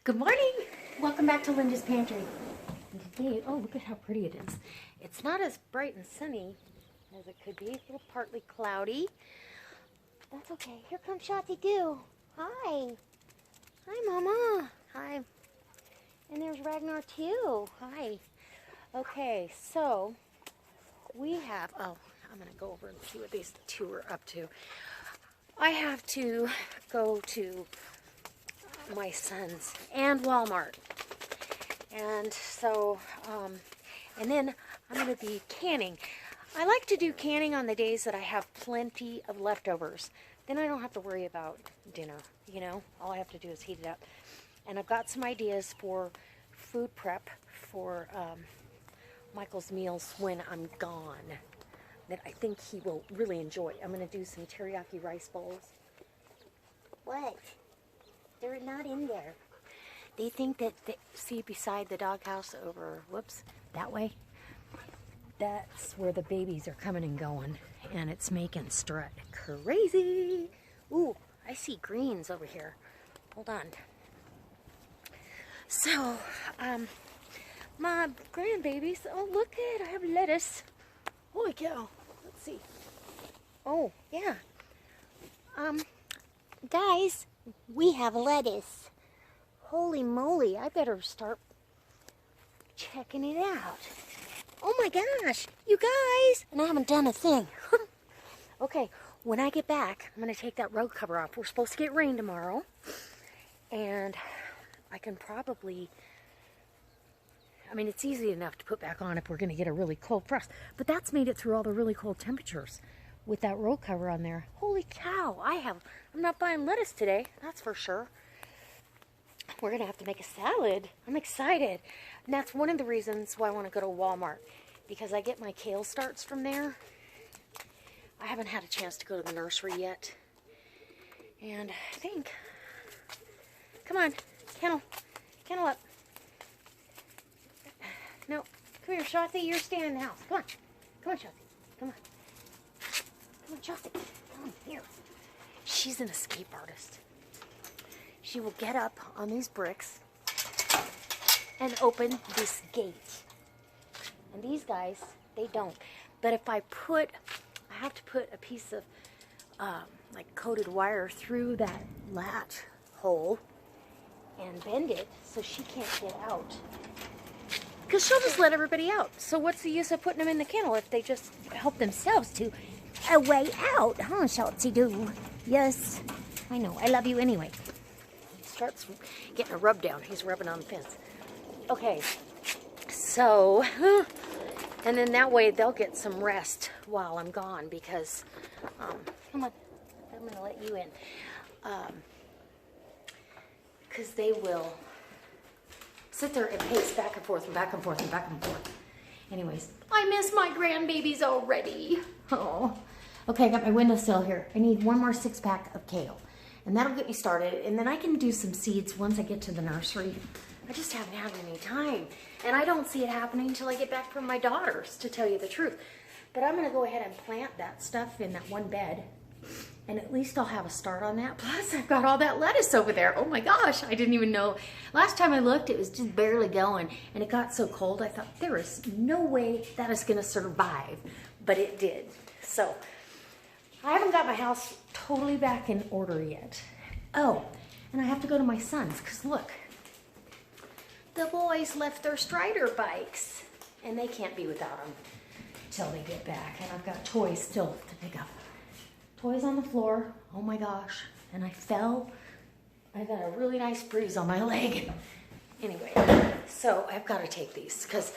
Good morning. Welcome back to Linda's Pantry. And today, oh, look at how pretty it is. It's not as bright and sunny as it could be. It's a little partly cloudy. That's okay. Here comes Shotzi Goo. Hi. Hi, Mama. Hi. And there's Ragnar too. Hi. Okay, so we have, oh, I'm going to go over and see what these two are up to. I have to go to my son's and Walmart, and so and then I'm going to be canning. I like to do canning on the days that I have plenty of leftovers. Then I don't have to worry about dinner, you know. All I have to do is heat it up. And I've got some ideas for food prep for Michael's meals when I'm gone that I think he will really enjoy. I'm going to do some teriyaki rice bowls. What? They're not in there. They think that, see beside the doghouse over, whoops, that way? That's where the babies are coming and going. And it's making Strut crazy. Ooh, I see greens over here. Hold on. So, my grandbabies, oh look it, I have lettuce. Holy cow, let's see. Oh, yeah. Guys, we have lettuce. Holy moly, I better start checking it out. Oh my gosh, you guys, and I haven't done a thing. Okay, when I get back, I'm going to take that rug cover off. We're supposed to get rain tomorrow, and I can probably, I mean, it's easy enough to put back on if we're going to get a really cold frost, but that's made it through all the really cold temperatures with that roll cover on there. Holy cow, I'm not buying lettuce today, that's for sure. We're going to have to make a salad. I'm excited. And that's one of the reasons why I want to go to Walmart, because I get my kale starts from there. I haven't had a chance to go to the nursery yet. And I think, come on, kennel up. No, come here, Shotzi, you're staying in the house. Come on, Shotzi, come on. Come on, Shotzi, come on, here. She's an escape artist. She will get up on these bricks and open this gate. And these guys, they don't. But if I have to put a piece of like coated wire through that latch hole and bend it so she can't get out. Because she'll just let everybody out. So what's the use of putting them in the kennel if they just help themselves to a way out, huh, Shotzi Doo? Yes, I know. I love you anyway. He starts getting a rub down. He's rubbing on the fence. Okay, so, and then that way they'll get some rest while I'm gone because, come on, I'm going to let you in. Because they will sit there and pace back and forth and back and forth and back and forth. Anyways, I miss my grandbabies already. Oh. Okay, I got my windowsill here. I need one more 6-pack of kale. And that'll get me started. And then I can do some seeds once I get to the nursery. I just haven't had any time. And I don't see it happening until I get back from my daughter's, to tell you the truth. But I'm going to go ahead and plant that stuff in that one bed. And at least I'll have a start on that. Plus, I've got all that lettuce over there. Oh my gosh, I didn't even know. Last time I looked, it was just barely going. And it got so cold, I thought, there is no way that is going to survive. But it did. So, I haven't got my house totally back in order yet. Oh, and I have to go to my son's, because look. The boys left their Strider bikes. And they can't be without them until they get back. And I've got toys still to pick up. Toys on the floor. Oh my gosh. And I fell. I got a really nice bruise on my leg. Anyway, so I've got to take these because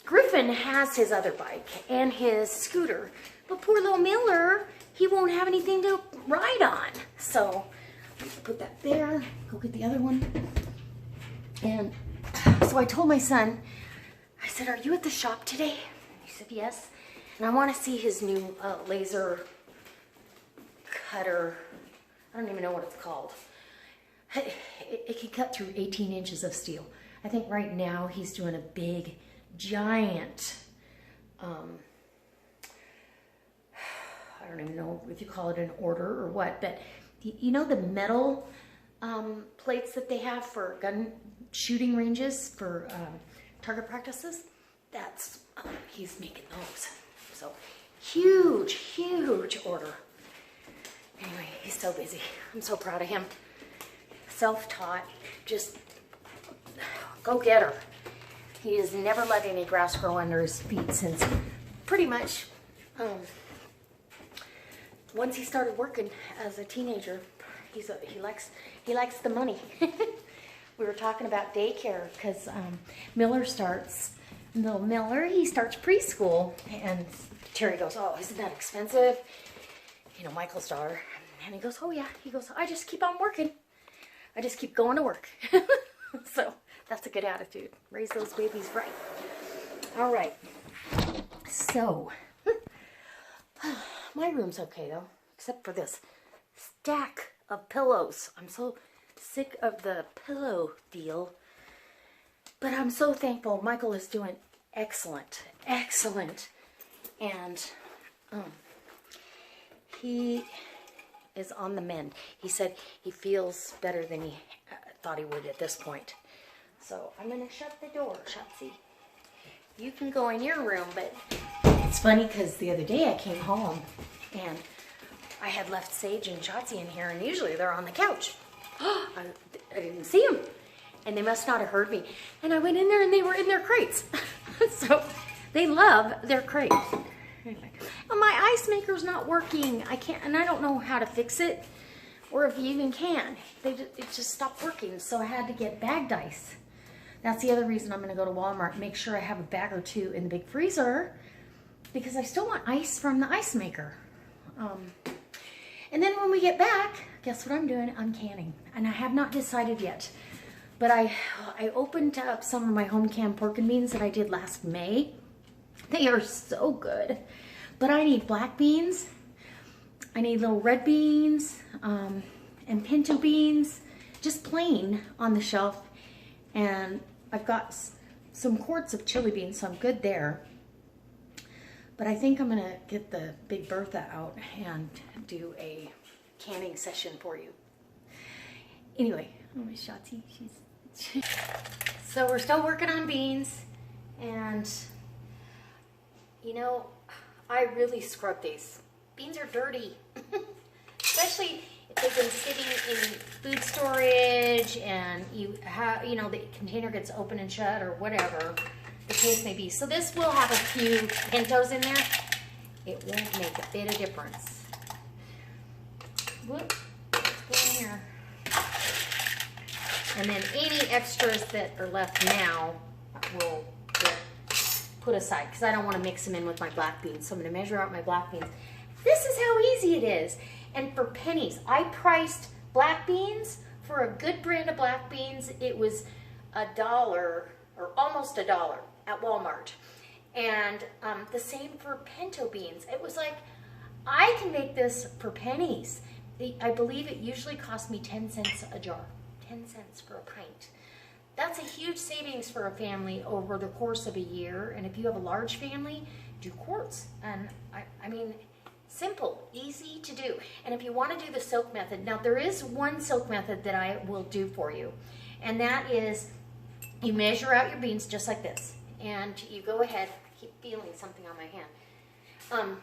Griffin has his other bike and his scooter. But poor little Miller, he won't have anything to ride on. So I'm gonna put that there. Go get the other one. And so I told my son, I said, are you at the shop today? He said, yes. And I want to see his new laser cutter. I don't even know what it's called. It can cut through 18 inches of steel. I think right now he's doing a big, giant, I don't even know if you call it an order or what, but you know the metal plates that they have for gun shooting ranges for target practices. That's, he's making those. So huge order. Anyway, he's so busy. I'm so proud of him. Self-taught, just go get her. He has never let any grass grow under his feet since pretty much once he started working as a teenager. He likes the money. We were talking about daycare because Miller starts preschool, and Terry goes, "Oh, isn't that expensive?" You know, Michael's daughter, and he goes, "Oh yeah." He goes, "I just keep on working. I just keep going to work." So that's a good attitude. Raise those babies right. All right. So my room's okay though, except for this stack of pillows. I'm so sick of the pillow deal, but I'm so thankful. Michael is doing excellent, and he is on the mend. He said he feels better than he thought he would at this point. So I'm gonna shut the door, Shotzi. You can go in your room, but it's funny because the other day I came home and I had left Sage and Shotzi in here, and usually they're on the couch. I didn't see them, and they must not have heard me. And I went in there and they were in their crates. So they love their crates. Anyway, my ice maker's not working. I can't, and I don't know how to fix it, or if you even can. It just stopped working, so I had to get bagged ice. That's the other reason I'm going to go to Walmart and make sure I have a bag or two in the big freezer, because I still want ice from the ice maker. And then when we get back, guess what I'm doing? I'm canning, and I have not decided yet. But I opened up some of my home canned pork and beans that I did last May. They are so good. But I need black beans. I need little red beans and pinto beans, just plain on the shelf. And I've got some quarts of chili beans, so I'm good there. But I think I'm going to get the Big Bertha out and do a canning session for you. Anyway, oh my Shotzi, so we're still working on beans, and you know, I really scrub these. Beans are dirty, especially if they've been sitting in food storage and you know, the container gets open and shut or whatever the case may be. So this will have a few pintos in there. It won't make a bit of difference. Whoop, let's go in here. And then any extras that are left now will get put aside, because I don't want to mix them in with my black beans. So I'm going to measure out my black beans. This is how easy it is. And for pennies, I priced black beans for a good brand of black beans. It was $1 or almost $1 at Walmart. And the same for pinto beans. It was like, I can make this for pennies. I believe it usually cost me 10 cents a jar. 10 cents for a pint. That's a huge savings for a family over the course of a year. And if you have a large family, do quarts. And I mean, simple, easy to do. And if you want to do the soak method, now there is one soak method that I will do for you. And that is, you measure out your beans just like this. And you go ahead, I keep feeling something on my hand.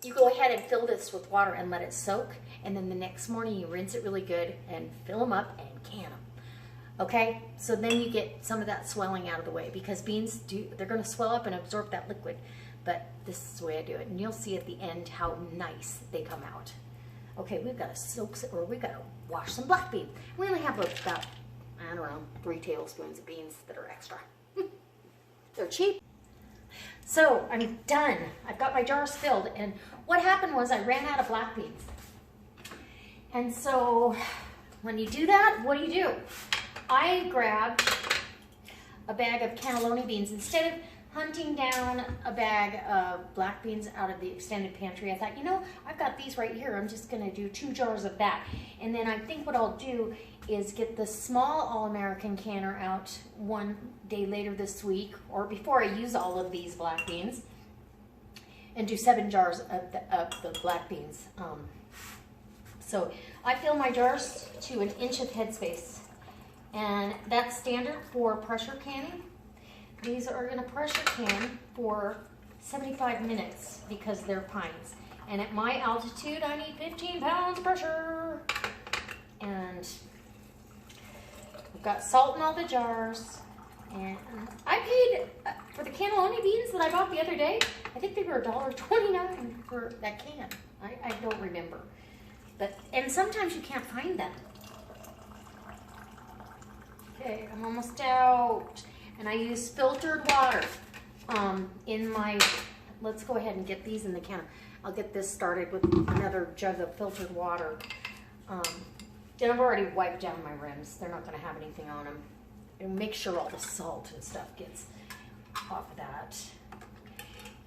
You go ahead and fill this with water and let it soak, and then the next morning you rinse it really good and fill them up and can them. Okay, so then you get some of that swelling out of the way, because beans they're going to swell up and absorb that liquid. But this is the way I do it, and you'll see at the end how nice they come out. Okay, we've got to soak, or we've got to wash some black beans. We only have about, I don't know, 3 tablespoons of beans that are extra. They're cheap. So I'm done. I've got my jars filled, and what happened was I ran out of black beans. And so when you do that, what do? I grabbed a bag of cannelloni beans. Instead of hunting down a bag of black beans out of the extended pantry, I thought, you know, I've got these right here. I'm just going to do 2 jars of that. And then I think what I'll do is get the small All-American canner out one day later this week, or before I use all of these black beans, and do 7 jars of the black beans. So I fill my jars to 1 inch of headspace, and that's standard for pressure canning. These are gonna pressure can for 75 minutes because they're pines. And at my altitude, I need 15 pounds pressure. And we've got salt in all the jars. And I paid for the cannelloni beans that I bought the other day. I think they were $1.29 for that can. I don't remember. And sometimes you can't find them. Okay, I'm almost out. And I use filtered water in my, let's go ahead and get these in the can. I'll get this started with another jug of filtered water. And I've already wiped down my rims. They're not gonna have anything on them. And make sure all the salt and stuff gets off of that.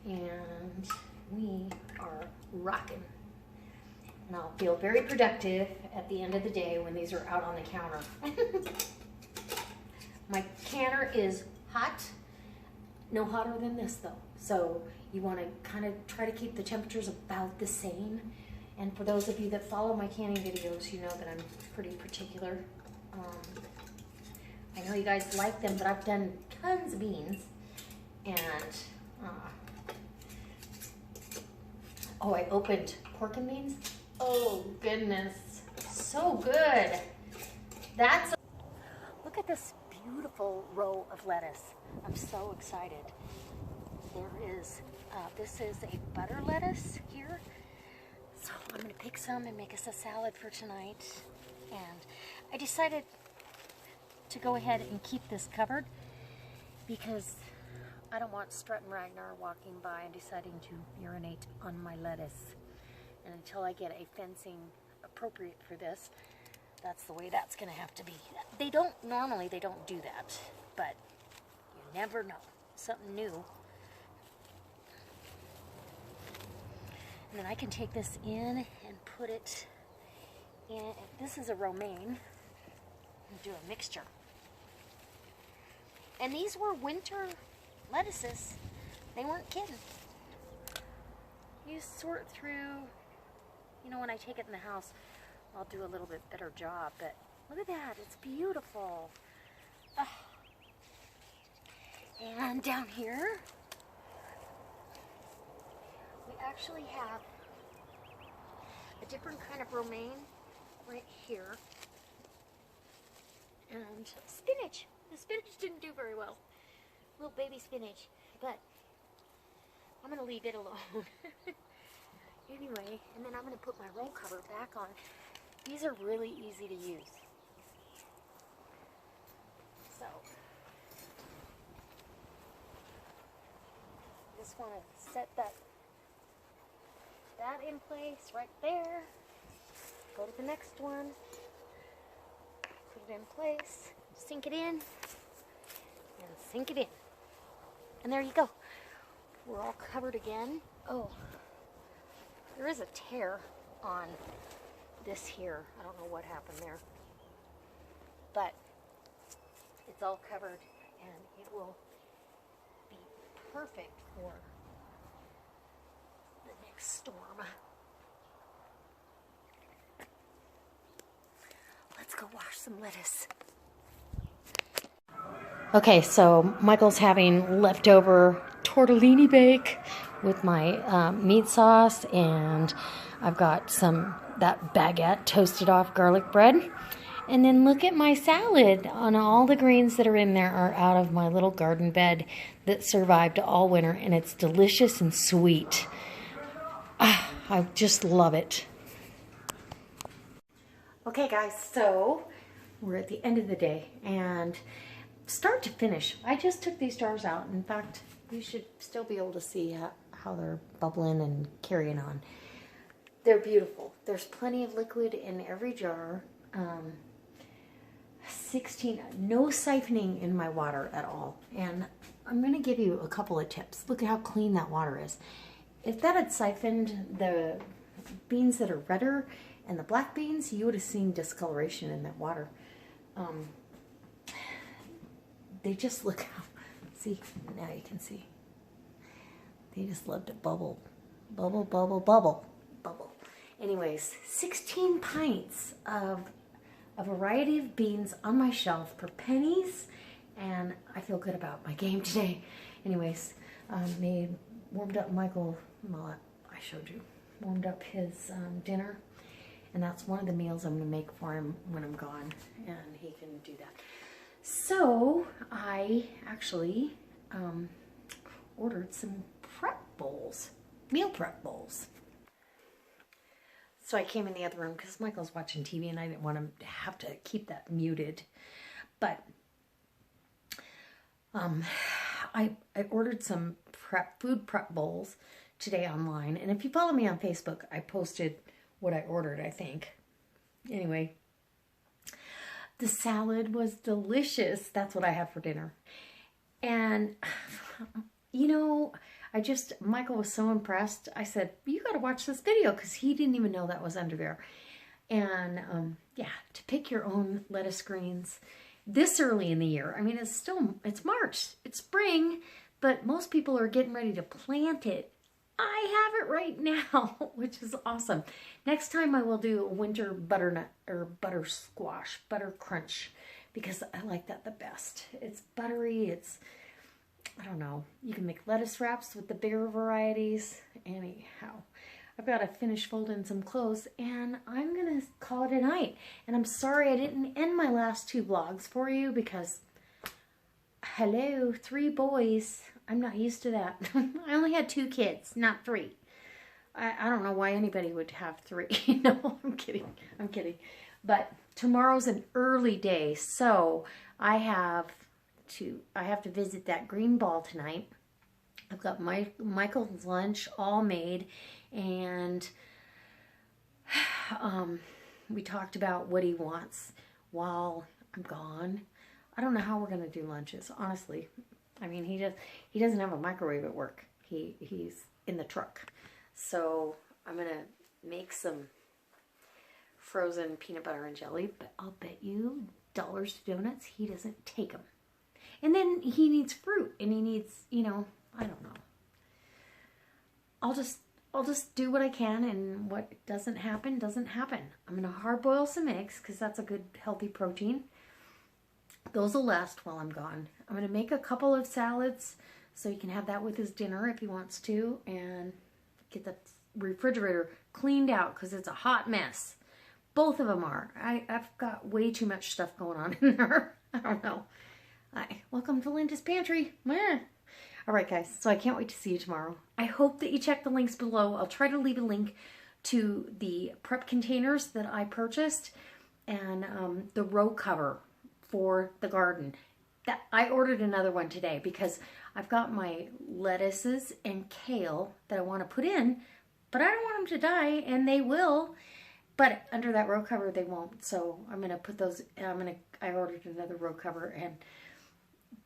And we are rocking. And I'll feel very productive at the end of the day when these are out on the counter. My canner is hot, no hotter than this though. So you want to kind of try to keep the temperatures about the same. And for those of you that follow my canning videos, you know that I'm pretty particular. I know you guys like them, but I've done tons of beans. And, oh, I opened pork and beans. Oh goodness, so good. Look at this beautiful row of lettuce. I'm so excited. There is, this is a butter lettuce here. So I'm gonna pick some and make us a salad for tonight. And I decided to go ahead and keep this covered because I don't want Strut and Ragnar walking by and deciding to urinate on my lettuce. And until I get a fencing appropriate for this, that's the way that's gonna have to be. Normally they don't do that, but you never know. Something new. And then I can take this in and put it in. This is a romaine. And do a mixture. And these were winter lettuces. They weren't kidding. You sort through, you know, when I take it in the house, I'll do a little bit better job, but look at that, it's beautiful. Oh. And down here, we actually have a different kind of romaine right here. And spinach. The spinach didn't do very well. Little baby spinach, but I'm gonna leave it alone. Anyway, and then I'm gonna put my roll cover back on. These are really easy to use. So, just want to set that in place right there. Go to the next one. Put it in place. Sink it in. And sink it in. And there you go. We're all covered again. Oh, there is a tear on this here. I don't know what happened there. But it's all covered and it will be perfect for the next storm. Let's go wash some lettuce. Okay, so Michael's having leftover tortellini bake with my meat sauce, and I've got that baguette toasted off garlic bread. And then look at my salad. And all the greens that are in there are out of my little garden bed that survived all winter, and it's delicious and sweet. I just love it. Okay guys, so we're at the end of the day, and start to finish, I just took these jars out. In fact, you should still be able to see how they're bubbling and carrying on. They're beautiful. There's plenty of liquid in every jar. 16, no siphoning in my water at all. And I'm gonna give you a couple of tips. Look at how clean that water is. If that had siphoned the beans that are redder and the black beans, you would have seen discoloration in that water. They just look how, see, now you can see. They just love to bubble, bubble, bubble, bubble, bubble. Anyways, 16 pints of a variety of beans on my shelf for pennies, and I feel good about my game today. Anyways, warmed up Michael, well, I showed you, warmed up his dinner, and that's one of the meals I'm going to make for him when I'm gone, and he can do that. So I actually ordered some prep bowls, meal prep bowls. So I came in the other room because Michael's watching TV and I didn't want him to have to keep that muted. But I ordered some food prep bowls today online. And if you follow me on Facebook, I posted what I ordered, I think. Anyway, the salad was delicious. That's what I had for dinner. And, you know, Michael was so impressed. I said, you got to watch this video, because he didn't even know that was under there. And yeah, to pick your own lettuce greens this early in the year. I mean, it's March, it's spring, but most people are getting ready to plant it. I have it right now, which is awesome. Next time I will do a winter butternut or butter squash, butter crunch, because I like that the best. It's buttery, I don't know. You can make lettuce wraps with the bigger varieties. Anyhow, I've got to finish folding some clothes, and I'm going to call it a night. And I'm sorry I didn't end my last 2 vlogs for you because, hello, 3 boys. I'm not used to that. I only had 2 kids, not 3. I don't know why anybody would have 3. No, I'm kidding. I'm kidding. But tomorrow's an early day, so I have to visit that green ball tonight. I've got Michael's lunch all made, and we talked about what he wants while I'm gone. I don't know how we're gonna do lunches, honestly. I mean, he doesn't have a microwave at work. He's in the truck, so I'm gonna make some frozen peanut butter and jelly. But I'll bet you dollars to donuts he doesn't take them. And then he needs fruit, and he needs, you know, I don't know. I'll just do what I can, and what doesn't happen, doesn't happen. I'm going to hard boil some eggs, because that's a good, healthy protein. Those will last while I'm gone. I'm going to make a couple of salads, so he can have that with his dinner if he wants to, and get the refrigerator cleaned out, because it's a hot mess. Both of them are. I've got way too much stuff going on in there. I don't know. Hi, welcome to Linda's Pantry. All right, guys, so I can't wait to see you tomorrow. I hope that you check the links below. I'll try to leave a link to the prep containers that I purchased, and the row cover for the garden. That I ordered another one today because I've got my lettuces and kale that I want to put in, but I don't want them to die, and they will. But under that row cover, they won't. So I'm going to put those, I ordered another row cover, and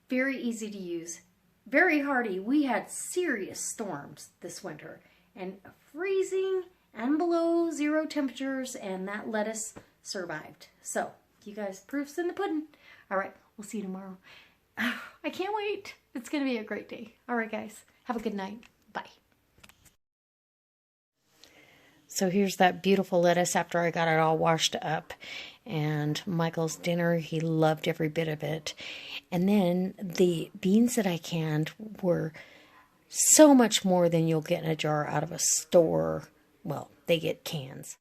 very easy to use, very hardy. We had serious storms this winter, and freezing and below 0 temperatures, and that lettuce survived. So, you guys, proof's in the pudding. All right, we'll see you tomorrow. I can't wait. It's going to be a great day. All right, guys, have a good night. Bye. So here's that beautiful lettuce after I got it all washed up. And Michael's dinner, he loved every bit of it. And then the beans that I canned were so much more than you'll get in a jar out of a store. Well, they get cans.